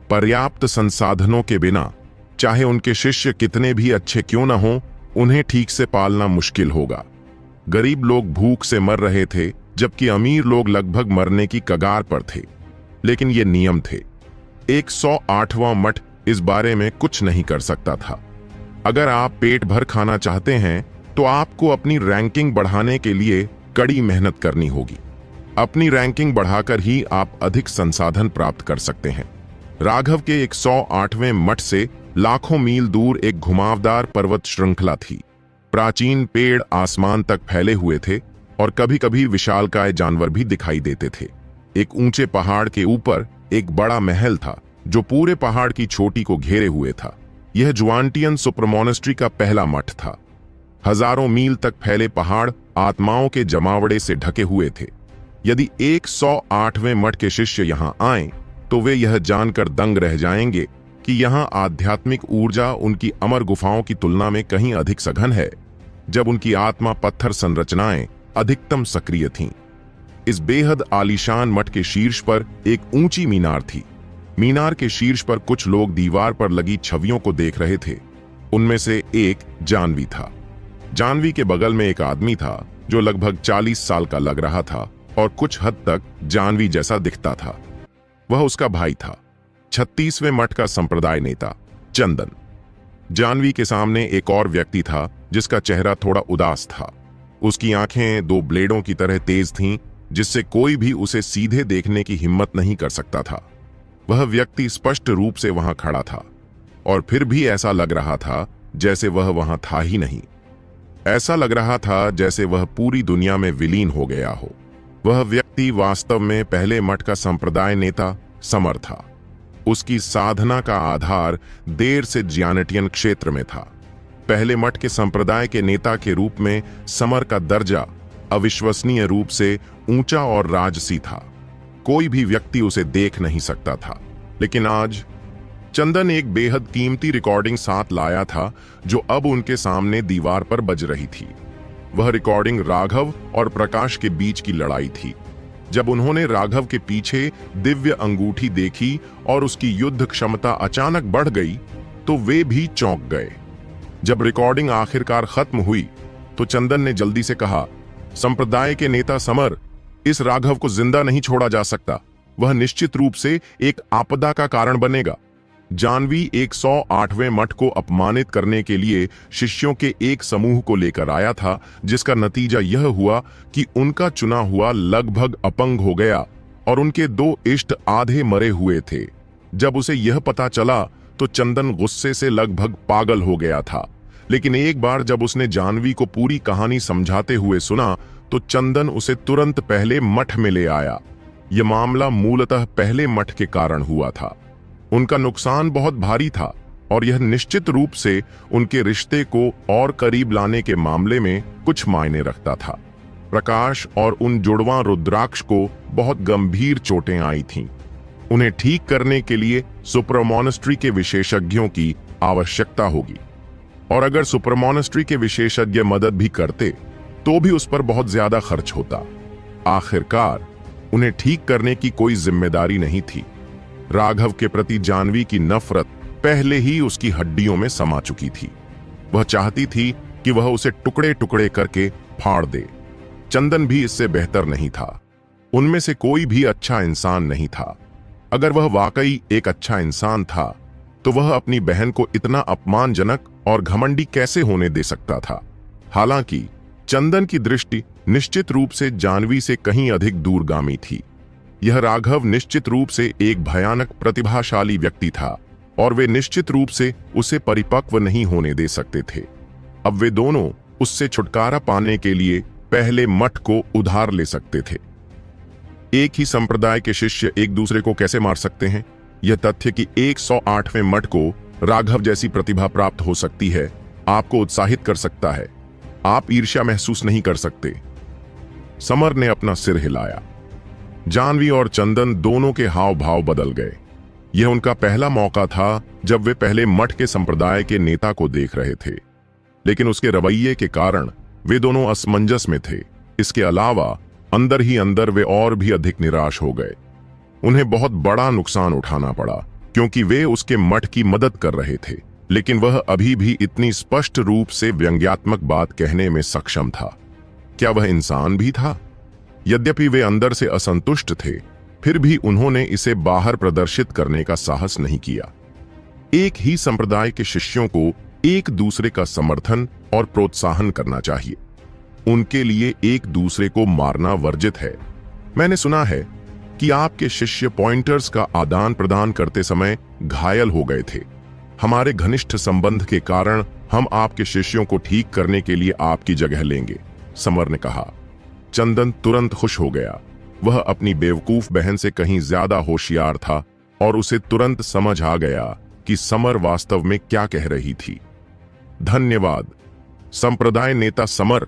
पर्याप्त संसाधनों के बिना चाहे उनके शिष्य कितने भी अच्छे क्यों न हों, उन्हें ठीक से पालना मुश्किल होगा। गरीब लोग भूख से मर रहे थे, जबकि अमीर लोग लगभग मरने की कगार पर थे। लेकिन ये नियम थे। 108वां मठ इस बारे में कुछ नहीं कर सकता था। अगर आप पेट भर खाना चाहते हैं तो आपको अपनी रैंकिंग बढ़ाने के लिए कड़ी मेहनत करनी होगी। अपनी रैंकिंग बढ़ाकर ही आप अधिक संसाधन प्राप्त कर सकते हैं। राघव के 108वें मठ से लाखों मील दूर एक घुमावदार पर्वत श्रृंखला थी। प्राचीन पेड़ आसमान तक फैले हुए थे और कभी कभी विशालकाय जानवर भी दिखाई देते थे। एक ऊंचे पहाड़ के ऊपर एक बड़ा महल था जो पूरे पहाड़ की चोटी को घेरे हुए था। यह जुआनटियन सुपरमॉनेस्ट्री का पहला मठ था। हजारों मील तक फैले पहाड़ आत्माओं के जमावड़े से ढके हुए थे। यदि 108वें मठ के शिष्य यहां आएं तो वे यह जानकर दंग रह जाएंगे कि यहां आध्यात्मिक ऊर्जा उनकी अमर गुफाओं की तुलना में कहीं अधिक सघन है, जब उनकी आत्मा पत्थर संरचनाएं अधिकतम सक्रिय थीं। इस बेहद आलीशान मठ के शीर्ष पर एक ऊंची मीनार थी। मीनार के शीर्ष पर कुछ लोग दीवार पर लगी छवियों को देख रहे थे। उनमें से एक जानवी था। जानवी के बगल में एक आदमी था जो लगभग 40 साल का लग रहा था और कुछ हद तक जानवी जैसा दिखता था। वह उसका भाई था, 36वें मठ का संप्रदाय नेता चंदन। जानवी के सामने एक और व्यक्ति था जिसका चेहरा थोड़ा उदास था। उसकी आंखें 2 ब्लेडों की तरह तेज थीं, जिससे कोई भी उसे सीधे देखने की हिम्मत नहीं कर सकता था। वह व्यक्ति स्पष्ट रूप से वहां खड़ा था और फिर भी ऐसा लग रहा था जैसे वह वहां था ही नहीं। ऐसा लग रहा था जैसे वह पूरी दुनिया में विलीन हो गया हो। वह व्यक्ति वास्तव में पहले मठ का संप्रदाय नेता समर था। उसकी साधना का आधार देर से जियानेटियन क्षेत्र में था। पहले मठ के संप्रदाय के नेता के रूप में समर का दर्जा अविश्वसनीय रूप से ऊंचा और राजसी था। कोई भी व्यक्ति उसे देख नहीं सकता था। लेकिन आज चंदन एक बेहद कीमती रिकॉर्डिंग साथ लाया था जो अब उनके सामने दीवार पर बज रही थी। वह रिकॉर्डिंग राघव और प्रकाश के बीच की लड़ाई थी। जब उन्होंने राघव के पीछे दिव्य अंगूठी देखी और उसकी युद्ध क्षमता अचानक बढ़ गई तो वे भी चौंक गए। जब रिकॉर्डिंग आखिरकार खत्म हुई तो चंदन ने जल्दी से कहा, संप्रदाय के नेता समर, इस राघव को जिंदा नहीं छोड़ा जा सकता। वह निश्चित रूप से एक आपदा का कारण बनेगा। जानवी 108वें मठ को अपमानित करने के लिए शिष्यों के एक समूह को लेकर आया था, जिसका नतीजा यह हुआ कि उनका चुना हुआ लगभग अपंग हो गया और उनके 2 इष्ट आधे मरे हुए थे। जब उसे यह पता चला तो चंदन गुस्से से लगभग पागल हो गया था। लेकिन एक बार जब उसने जानवी को पूरी कहानी समझाते हुए सुना तो चंदन उसे तुरंत पहले मठ में ले आया। यह मामला मूलतः पहले मठ के कारण हुआ था। उनका नुकसान बहुत भारी था और यह निश्चित रूप से उनके रिश्ते को और करीब लाने के मामले में कुछ मायने रखता था। प्रकाश और उन जुड़वां रुद्राक्ष को बहुत गंभीर चोटें आई थीं। उन्हें ठीक करने के लिए सुपरमॉनेस्ट्री के विशेषज्ञों की आवश्यकता होगी, और अगर सुपरमॉनेस्ट्री के विशेषज्ञ मदद भी करते तो भी उस पर बहुत ज्यादा खर्च होता। आखिरकार उन्हें ठीक करने की कोई जिम्मेदारी नहीं थी। राघव के प्रति जानवी की नफरत पहले ही उसकी हड्डियों में समा चुकी थी। वह चाहती थी कि वह उसे टुकड़े टुकड़े करके फाड़ दे। चंदन भी इससे बेहतर नहीं था। उनमें से कोई भी अच्छा इंसान नहीं था। अगर वह वाकई एक अच्छा इंसान था तो वह अपनी बहन को इतना अपमानजनक और घमंडी कैसे होने दे सकता था। हालांकि चंदन की दृष्टि निश्चित रूप से जानवी से कहीं अधिक दूरगामी थी। यह राघव निश्चित रूप से एक भयानक प्रतिभाशाली व्यक्ति था और वे निश्चित रूप से उसे परिपक्व नहीं होने दे सकते थे। अब वे दोनों उससे छुटकारा पाने के लिए पहले मठ को उधार ले सकते थे। एक ही संप्रदाय के शिष्य एक दूसरे को कैसे मार सकते हैं? यह तथ्य कि 108वें मठ को राघव जैसी प्रतिभा प्राप्त हो सकती है आपको उत्साहित कर सकता है। आप ईर्ष्या महसूस नहीं कर सकते। समर ने अपना सिर हिलाया। जानवी और चंदन दोनों के हाव भाव बदल गए। यह उनका पहला मौका था जब वे पहले मठ के संप्रदाय के नेता को देख रहे थे, लेकिन उसके रवैये के कारण वे दोनों असमंजस में थे। इसके अलावा अंदर ही अंदर वे और भी अधिक निराश हो गए। उन्हें बहुत बड़ा नुकसान उठाना पड़ा क्योंकि वे उसके मठ की मदद कर रहे थे, लेकिन वह अभी भी इतनी स्पष्ट रूप से व्यंग्यात्मक बात कहने में सक्षम था। क्या वह इंसान भी था? यद्यपि वे अंदर से असंतुष्ट थे, फिर भी उन्होंने इसे बाहर प्रदर्शित करने का साहस नहीं किया। एक ही संप्रदाय के शिष्यों को एक दूसरे का समर्थन और प्रोत्साहन करना चाहिए। उनके लिए एक दूसरे को मारना वर्जित है। मैंने सुना है कि आपके शिष्य पॉइंटर्स का आदान प्रदान करते समय घायल हो गए थे। हमारे घनिष्ठ संबंध के कारण हम आपके शिष्यों को ठीक करने के लिए आपकी जगह लेंगे, समर ने कहा। चंदन तुरंत खुश हो गया। वह अपनी बेवकूफ बहन से कहीं ज्यादा होशियार था और उसे तुरंत समझ आ गया कि समर वास्तव में क्या कह रही थी। धन्यवाद संप्रदाय नेता समर,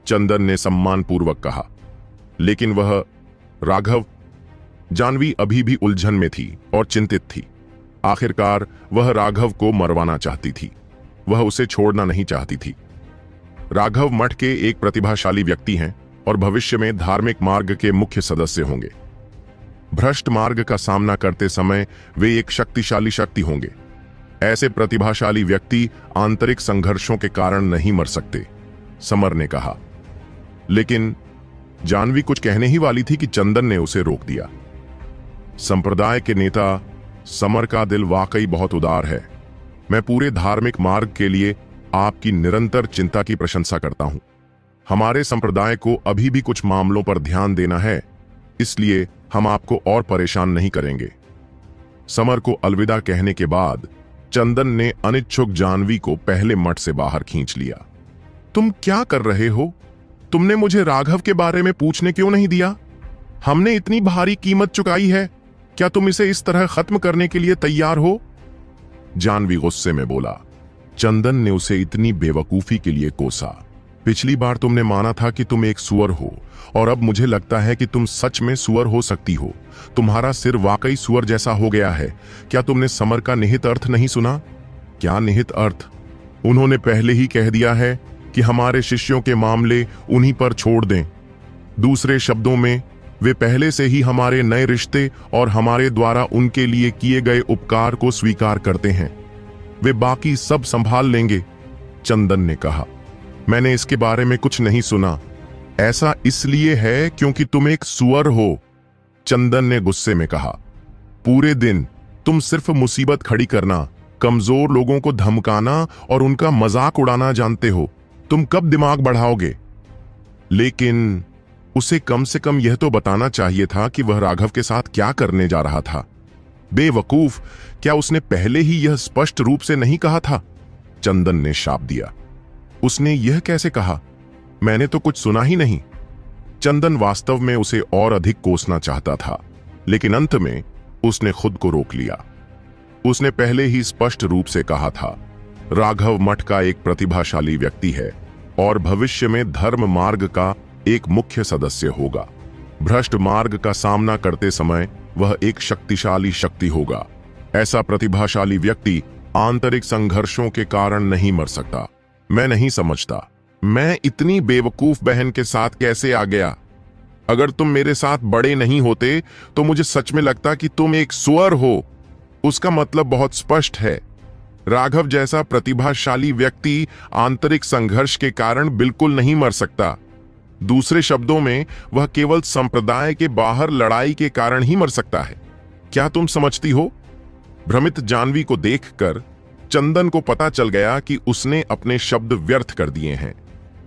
चंदन ने सम्मानपूर्वक कहा। लेकिन वह राघव, जानवी अभी भी उलझन में थी और चिंतित थी। आखिरकार वह राघव को मरवाना चाहती थी। वह उसे छोड़ना नहीं चाहती थी। राघव मठ के एक प्रतिभाशाली व्यक्ति हैं और भविष्य में धार्मिक मार्ग के मुख्य सदस्य होंगे। भ्रष्ट मार्ग का सामना करते समय वे एक शक्तिशाली शक्ति होंगे। ऐसे प्रतिभाशाली व्यक्ति आंतरिक संघर्षों के कारण नहीं मर सकते, समर ने कहा। लेकिन जानवी कुछ कहने ही वाली थी कि चंदन ने उसे रोक दिया। संप्रदाय के नेता समर का दिल वाकई बहुत उदार है। मैं पूरे धार्मिक मार्ग के लिए आपकी निरंतर चिंता की प्रशंसा करता हूं। हमारे संप्रदाय को अभी भी कुछ मामलों पर ध्यान देना है, इसलिए हम आपको और परेशान नहीं करेंगे। समर को अलविदा कहने के बाद चंदन ने अनिच्छुक जानवी को पहले मठ से बाहर खींच लिया। तुम क्या कर रहे हो? तुमने मुझे राघव के बारे में पूछने क्यों नहीं दिया? हमने इतनी भारी कीमत चुकाई है, क्या तुम इसे इस तरह खत्म करने के लिए तैयार हो? जानवी गुस्से में बोला। चंदन ने उसे इतनी बेवकूफी के लिए कोसा। पिछली बार तुमने माना था कि तुम एक सुअर हो और अब मुझे लगता है कि तुम सच में सुअर हो सकती हो। तुम्हारा सिर वाकई सुअर जैसा हो गया है। क्या तुमने समर का निहित अर्थ नहीं सुना? क्या निहित अर्थ? उन्होंने पहले ही कह दिया है कि हमारे शिष्यों के मामले उन्हीं पर छोड़ दें। दूसरे शब्दों में, वे पहले से ही हमारे नए रिश्ते और हमारे द्वारा उनके लिए किए गए उपकार को स्वीकार करते हैं। वे बाकी सब संभाल लेंगे, चंदन ने कहा। मैंने इसके बारे में कुछ नहीं सुना। ऐसा इसलिए है क्योंकि तुम एक सुअर हो, चंदन ने गुस्से में कहा। पूरे दिन तुम सिर्फ मुसीबत खड़ी करना, कमजोर लोगों को धमकाना और उनका मजाक उड़ाना जानते हो। तुम कब दिमाग बढ़ाओगे? लेकिन उसे कम से कम यह तो बताना चाहिए था कि वह राघव के साथ क्या करने जा रहा था। बेवकूफ, क्या उसने पहले ही यह स्पष्ट रूप से नहीं कहा था? चंदन ने शाप दिया। उसने यह कैसे कहा? मैंने तो कुछ सुना ही नहीं। चंदन वास्तव में उसे और अधिक कोसना चाहता था, लेकिन अंत में उसने खुद को रोक लिया। उसने पहले ही स्पष्ट रूप से कहा था, राघव मठ का एक प्रतिभाशाली व्यक्ति है और भविष्य में धर्म मार्ग का एक मुख्य सदस्य होगा। भ्रष्ट मार्ग का सामना करते समय वह एक शक्तिशाली शक्ति होगा। ऐसा प्रतिभाशाली व्यक्ति आंतरिक संघर्षों के कारण नहीं मर सकता। मैं नहीं समझता मैं इतनी बेवकूफ बहन के साथ कैसे आ गया। अगर तुम मेरे साथ बड़े नहीं होते तो मुझे सच में लगता कि तुम एक सुअर हो। उसका मतलब बहुत स्पष्ट है। राघव जैसा प्रतिभाशाली व्यक्ति आंतरिक संघर्ष के कारण बिल्कुल नहीं मर सकता। दूसरे शब्दों में, वह केवल संप्रदाय के बाहर लड़ाई के कारण ही मर सकता है। क्या तुम समझती हो? भ्रमित जानवी को देखकर चंदन को पता चल गया कि उसने अपने शब्द व्यर्थ कर दिए हैं।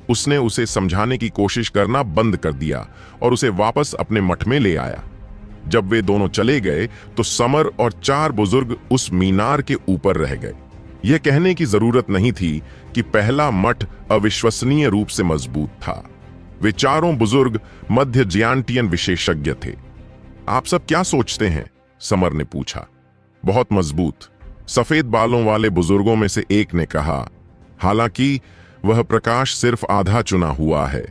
उसने उसे समझाने की कोशिश करना बंद कर दिया और उसे वापस अपने मठ में ले आया। जब वे दोनों चले गए तो समर और 4 बुजुर्ग उस मीनार के ऊपर रह गए। यह कहने की जरूरत नहीं थी कि पहला मठ अविश्वसनीय रूप से मजबूत था। वे चारों बुजुर्ग मध्य जियांटियन विशेषज्ञ थे। आप सब क्या सोचते हैं? समर ने पूछा। बहुत मजबूत, सफेद बालों वाले बुजुर्गों में से एक ने कहा। हालांकि वह प्रकाश सिर्फ आधा चुना हुआ है।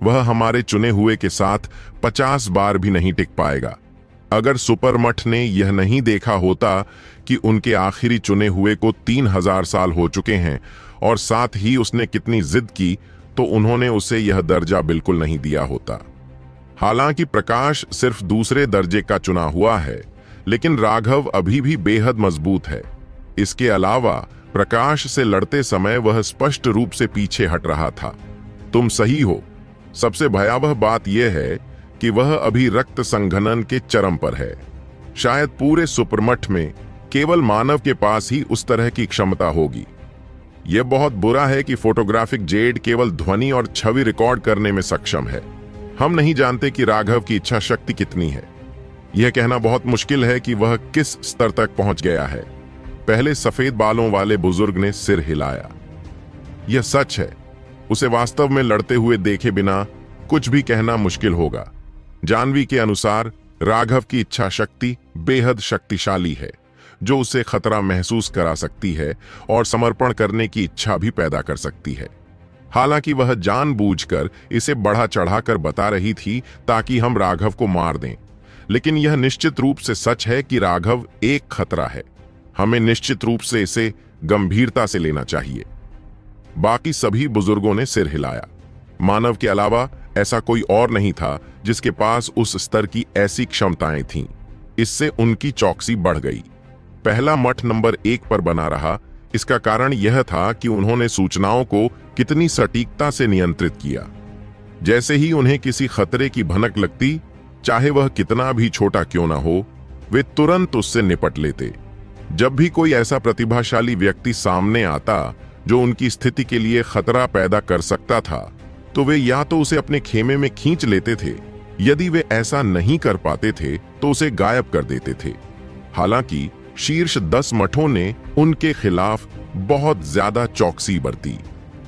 वह हमारे चुने हुए के साथ 50 बार भी नहीं टिक पाएगा। अगर सुपरमठ ने यह नहीं देखा होता कि उनके आखिरी चुने हुए को 3000 साल हो चुके हैं और साथ ही उसने कितनी जिद की, तो उन्होंने उसे यह दर्जा बिल्कुल नहीं दिया होता। हालांकि प्रकाश सिर्फ दूसरे दर्जे का चुना हुआ है, लेकिन राघव अभी भी बेहद मजबूत है। इसके अलावा प्रकाश से लड़ते समय वह स्पष्ट रूप से पीछे हट रहा था। तुम सही हो, सबसे भयावह बात यह है कि वह अभी रक्त संघनन के चरम पर है। शायद पूरे सुपरमठ में केवल मानव के पास ही उस तरह की क्षमता होगी। यह बहुत बुरा है कि फोटोग्राफिक जेड केवल ध्वनि और छवि रिकॉर्ड करने में सक्षम है। हम नहीं जानते कि राघव की इच्छा शक्ति कितनी है। यह कहना बहुत मुश्किल है कि वह किस स्तर तक पहुंच गया है। पहले सफेद बालों वाले बुजुर्ग ने सिर हिलाया। यह सच है, उसे वास्तव में लड़ते हुए देखे बिना कुछ भी कहना मुश्किल होगा। जानवी के अनुसार राघव की इच्छा शक्ति बेहद शक्तिशाली है, जो उसे खतरा महसूस करा सकती है और समर्पण करने की इच्छा भी पैदा कर सकती है। हालांकि वह जानबूझकर इसे बढ़ा चढ़ाकर बता रही थी ताकि हम राघव को मार दें, लेकिन यह निश्चित रूप से सच है कि राघव एक खतरा है। हमें निश्चित रूप से इसे गंभीरता से लेना चाहिए। बाकी सभी बुजुर्गों ने सिर हिलाया। मानव के अलावा ऐसा कोई और नहीं था जिसके पास उस स्तर की ऐसी क्षमताएं थीं। इससे उनकी चौकसी बढ़ गई। पहला मठ नंबर 1 पर बना रहा। इसका कारण यह था कि उन्होंने सूचनाओं को कितनी सटीकता से नियंत्रित किया। जैसे ही उन्हें किसी खतरे की भनक लगती, चाहे वह कितना भी छोटा क्यों ना हो, वे तुरंत उससे निपट लेते। जब भी कोई ऐसा प्रतिभाशाली व्यक्ति सामने आता जो उनकी स्थिति के लिए खतरा पैदा कर सकता था, तो वे या तो उसे अपने खेमे में खींच लेते थे, यदि वे ऐसा नहीं कर पाते थे तो उसे गायब कर देते थे। हालांकि शीर्ष 10 मठों ने उनके खिलाफ बहुत ज्यादा चौकसी बरती।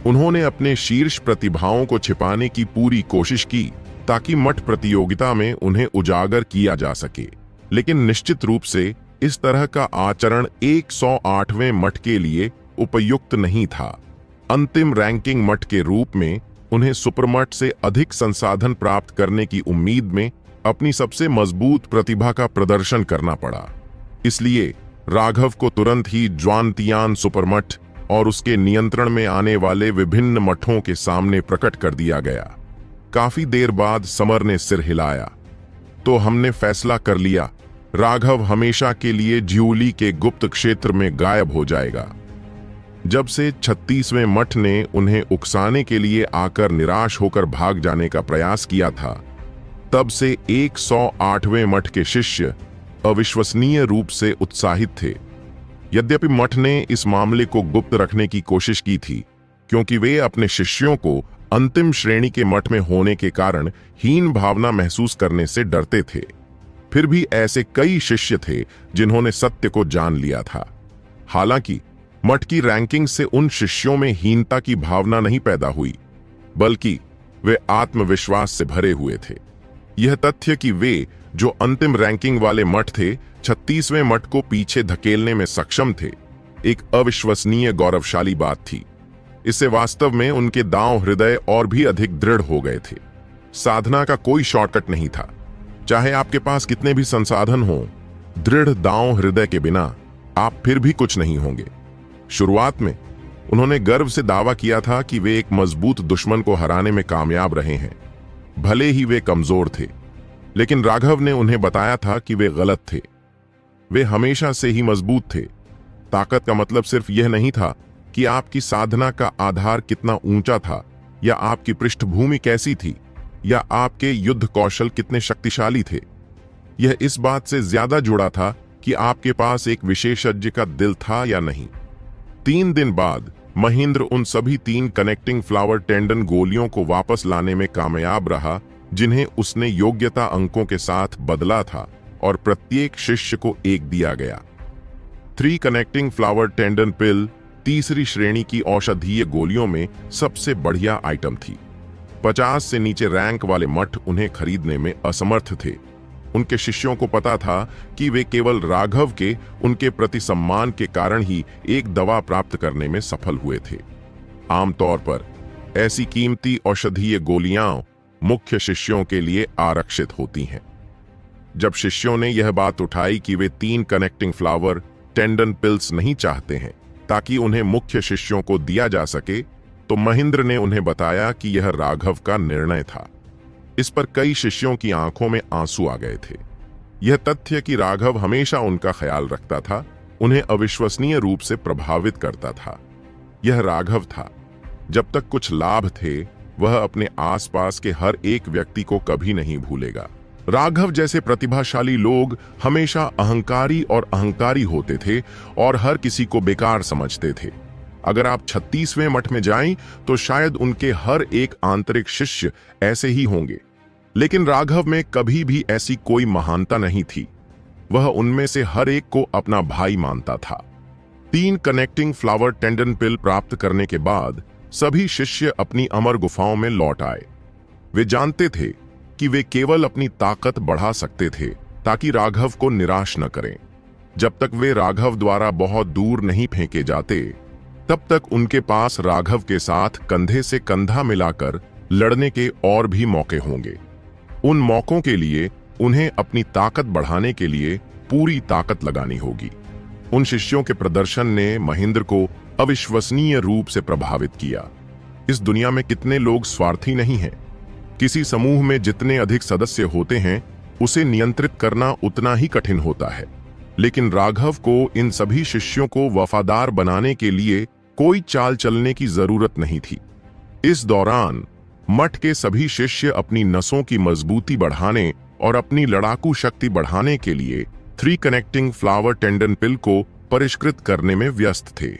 उन्होंने अपने शीर्ष प्रतिभाओं को छिपाने की पूरी कोशिश की ताकि मठ प्रतियोगिता में उन्हें उजागर किया जा सके, लेकिन निश्चित रूप से इस तरह का आचरण 108वें मठ के लिए उपयुक्त नहीं था। अंतिम रैंकिंग मठ के रूप में उन्हें सुपरमठ से अधिक संसाधन प्राप्त करने की उम्मीद में अपनी सबसे मजबूत प्रतिभा का प्रदर्शन करना पड़ा। इसलिए राघव को तुरंत ही ज्वांतियान सुपरमठ और उसके नियंत्रण में आने वाले विभिन्न मठों के सामने प्रकट कर दिया गया। काफी देर बाद समर ने सिर हिलाया। तो हमने फैसला कर लिया, राघव हमेशा के लिए ज्यूली के गुप्त क्षेत्र में गायब हो जाएगा। जब से 36वें मठ ने उन्हें उकसाने के लिए आकर निराश होकर भाग जाने का प्रयास किया था, तब से 108वें मठ के शिष्य अविश्वसनीय रूप से उत्साहित थे। यद्यपि मठ ने इस मामले को गुप्त रखने की कोशिश की थी, क्योंकि वे अपने शिष्यों को अंतिम श्रेणी के मठ में होने के कारण हीन भावना महसूस करने से डरते थे। फिर भी ऐसे कई शिष्य थे जिन्होंने सत्य को जान लिया था। हालांकि मठ की रैंकिंग से उन शिष्यों में हीनता की भावना नहीं पैदा हुई, बल्कि वे आत्मविश्वास से भरे हुए थे। यह तथ्य कि वे जो अंतिम रैंकिंग वाले मठ थे 36वें मठ को पीछे धकेलने में सक्षम थे, एक अविश्वसनीय गौरवशाली बात थी। इससे वास्तव में उनके दांव हृदय और भी अधिक दृढ़ हो गए थे। साधना का कोई शॉर्टकट नहीं था। चाहे आपके पास कितने भी संसाधन हों, दृढ़ दांव हृदय के बिना आप फिर भी कुछ नहीं होंगे। शुरुआत में उन्होंने गर्व से दावा किया था कि वे एक मजबूत दुश्मन को हराने में कामयाब रहे हैं, भले ही वे कमजोर थे। लेकिन राघव ने उन्हें बताया था कि वे गलत थे। वे हमेशा से ही मजबूत थे। ताकत का मतलब सिर्फ यह नहीं था कि आपकी साधना का आधार कितना ऊंचा था, या आपकी पृष्ठभूमि कैसी थी, या आपके युद्ध कौशल कितने शक्तिशाली थे। यह इस बात से ज्यादा जुड़ा था कि आपके पास एक विशेषज्ञ का दिल था या नहीं। 3 दिन बाद महेंद्र उन सभी 3 कनेक्टिंग फ्लावर टेंडन गोलियों को वापस लाने में कामयाब रहा जिन्हें उसने योग्यता अंकों के साथ बदला था, और प्रत्येक शिष्य को एक दिया गया। 3 कनेक्टिंग फ्लावर टेंडन पिल तीसरी श्रेणी की औषधीय गोलियों में सबसे बढ़िया आइटम थी। 50 से नीचे रैंक वाले मठ उन्हें खरीदने में असमर्थ थे। उनके शिष्यों को पता था कि वे केवल राघव के उनके प्रति सम्मान के कारण ही एक दवा प्राप्त करने में सफल हुए थे। आमतौर पर ऐसी कीमती औषधीय गोलियां मुख्य शिष्यों के लिए आरक्षित होती हैं। जब शिष्यों ने यह बात उठाई कि वे 3 कनेक्टिंग फ्लावर टेंडन पिल्स नहीं चाहते हैं ताकि उन्हें मुख्य शिष्यों को दिया जा सके, तो महेंद्र ने उन्हें बताया कि यह राघव का निर्णय था। इस पर कई शिष्यों की आंखों में आंसू आ गए थे। यह तथ्य कि राघव हमेशा उनका ख्याल रखता था, उन्हें अविश्वसनीय रूप से प्रभावित करता था। यह राघव था। जब तक कुछ लाभ थे, वह अपने आसपास के हर एक व्यक्ति को कभी नहीं भूलेगा। राघव जैसे प्रतिभाशाली लोग हमेशा अहंकारी और अहंकारी होते थे और हर किसी को बेकार समझते थे। अगर आप 36वें मठ में जाएं तो शायद उनके हर एक आंतरिक शिष्य ऐसे ही होंगे, लेकिन राघव में कभी भी ऐसी कोई महानता नहीं थी। वह उनमें से हर एक को अपना भाई मानता था। 3 कनेक्टिंग फ्लावर टेंडन पिल प्राप्त करने के बाद सभी शिष्य अपनी अमर गुफाओं में लौट आए। वे जानते थे कि वे केवल अपनी ताकत बढ़ा सकते थे ताकि राघव को निराश न करें। जब तक वे राघव द्वारा बहुत दूर नहीं फेंके जाते, तब तक उनके पास राघव के साथ कंधे से कंधा मिलाकर लड़ने के और भी मौके होंगे। उन मौकों के लिए उन्हें अपनी ताकत बढ़ाने के लिए पूरी ताकत लगानी होगी। उन शिष्यों के प्रदर्शन ने महेंद्र को अविश्वसनीय रूप से प्रभावित किया। इस दुनिया में कितने लोग स्वार्थी नहीं हैं। किसी समूह में जितने अधिक सदस्य होते हैं, उसे नियंत्रित करना उतना ही कठिन होता है। लेकिन राघव को इन सभी शिष्यों को वफादार बनाने के लिए कोई चाल चलने की जरूरत नहीं थी। इस दौरान मठ के सभी शिष्य अपनी नसों की मजबूती बढ़ाने और अपनी लड़ाकू शक्ति बढ़ाने के लिए 3 कनेक्टिंग फ्लावर टेंडन पिल को परिष्कृत करने में व्यस्त थे।